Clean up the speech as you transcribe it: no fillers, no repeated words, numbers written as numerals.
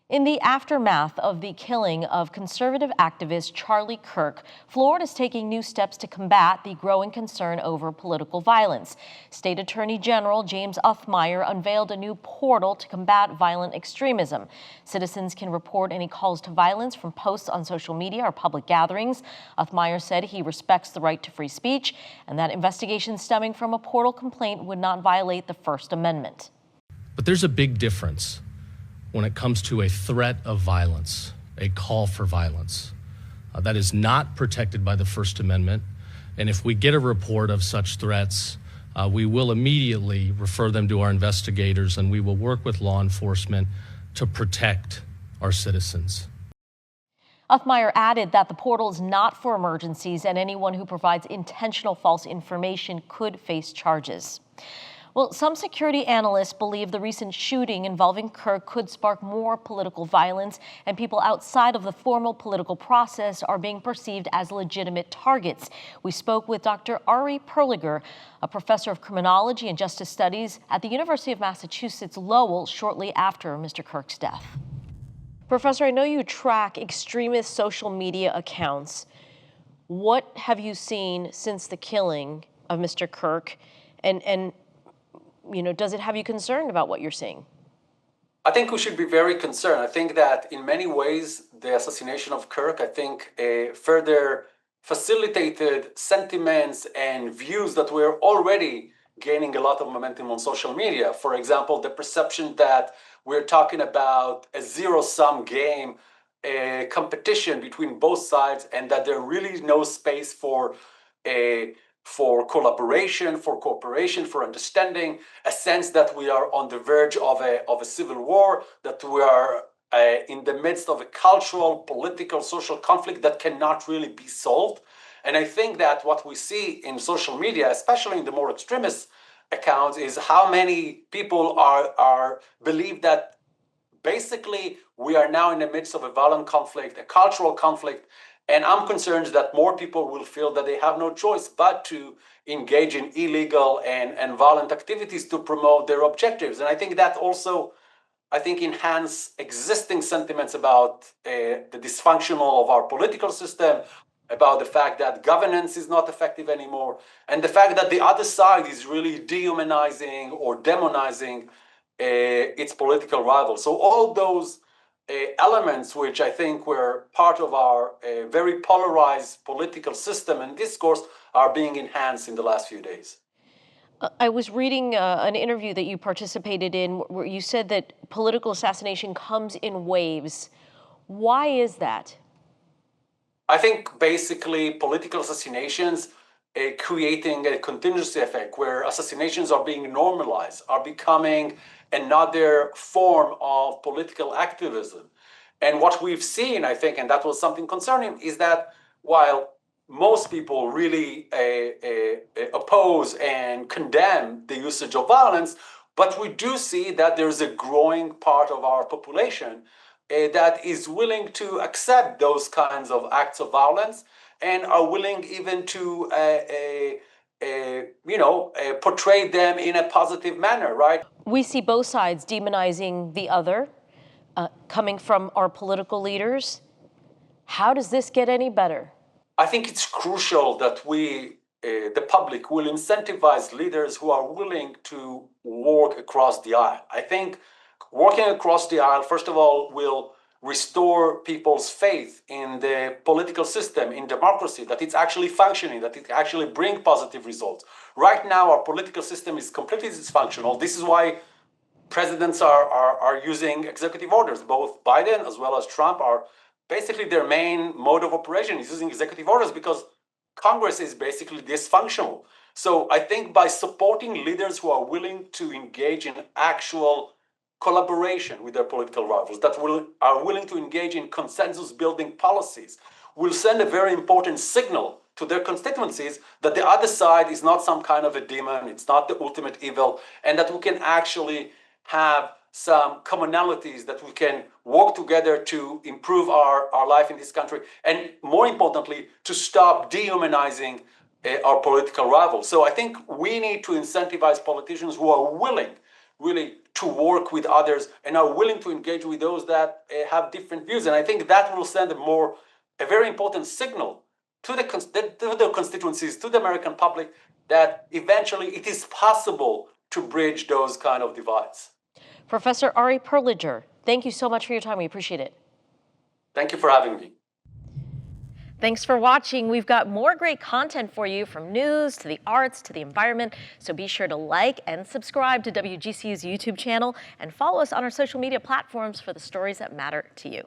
In the aftermath of the killing of conservative activist Charlie Kirk, Florida is taking new steps to combat the growing concern over political violence. State Attorney General James Uthmire unveiled a new portal to combat violent extremism. Citizens can report any calls to violence from posts on social media or public gatherings. Uthmire said he respects the right to free speech and that investigations stemming from a portal complaint would not violate the First Amendment. But there's a big difference when it comes to a threat of violence, a call for violence. That is not protected by the First Amendment. And if we get a report of such threats, we will immediately refer them to our investigators and we will work with law enforcement to protect our citizens. Uthmire added that the portal is not for emergencies and anyone who provides intentional false information could face charges. Well, some security analysts believe the recent shooting involving Kirk could spark more political violence, and people outside of the formal political process are being perceived as legitimate targets. We spoke with Dr. Ari Perliger, a professor of criminology and justice studies at the University of Massachusetts Lowell, shortly after Mr. Kirk's death. Professor, I know you track extremist social media accounts. What have you seen since the killing of Mr. Kirk, and does it have you concerned about what you're seeing? I think we should be very concerned. I think that in many ways, the assassination of Kirk, I think, further facilitated sentiments and views that were already gaining a lot of momentum on social media. For example, the perception that we're talking about a zero-sum game, a competition between both sides, and that there really is no space for collaboration, for cooperation, for understanding, a sense that we are on the verge of a civil war, that we are in the midst of a cultural, political, social conflict that cannot really be solved. And I think that what we see in social media, especially in the more extremist accounts, is how many people are believe that basically we are now in the midst of a violent conflict, a cultural conflict. And I'm concerned that more people will feel that they have no choice but to engage in illegal and violent activities to promote their objectives. And I think that also, enhance existing sentiments about the dysfunctional of our political system, about the fact that governance is not effective anymore, and the fact that the other side is really dehumanizing or demonizing its political rivals. So all those elements, which I think were part of our very polarized political system and discourse, are being enhanced in the last few days. I was reading an interview that you participated in where you said that political assassination comes in waves. Why is that? I think basically political assassinations creating a contingency effect where assassinations are being normalized, are becoming another form of political activism. And what we've seen, I think, and that was something concerning, is that while most people really oppose and condemn the usage of violence, but we do see that there's a growing part of our population that is willing to accept those kinds of acts of violence and are willing even to portray them in a positive manner, right? We see both sides demonizing the other, coming from our political leaders. How does this get any better? I think it's crucial that we, the public, will incentivize leaders who are willing to work across the aisle. I think working across the aisle, first of all, will restore people's faith in the political system, in democracy, that it's actually functioning, that it actually brings positive results. Right now, our political system is completely dysfunctional. This is why presidents are using executive orders. Both Biden as well as Trump are basically their main mode of operation is using executive orders because Congress is basically dysfunctional. So I think by supporting leaders who are willing to engage in actual collaboration with their political rivals, that are willing to engage in consensus-building policies, will send a very important signal to their constituencies that the other side is not some kind of a demon, it's not the ultimate evil, and that we can actually have some commonalities, that we can work together to improve our life in this country, and more importantly, to stop dehumanizing our political rivals. So I think we need to incentivize politicians who are willing really to work with others and are willing to engage with those that have different views. And I think that will send a very important signal to the constituencies, to the American public, that eventually it is possible to bridge those kind of divides. Professor Ari Perliger, thank you so much for your time. We appreciate it. Thank you for having me. Thanks for watching. We've got more great content for you, from news to the arts to the environment. So be sure to like and subscribe to WGCU's YouTube channel and follow us on our social media platforms for the stories that matter to you.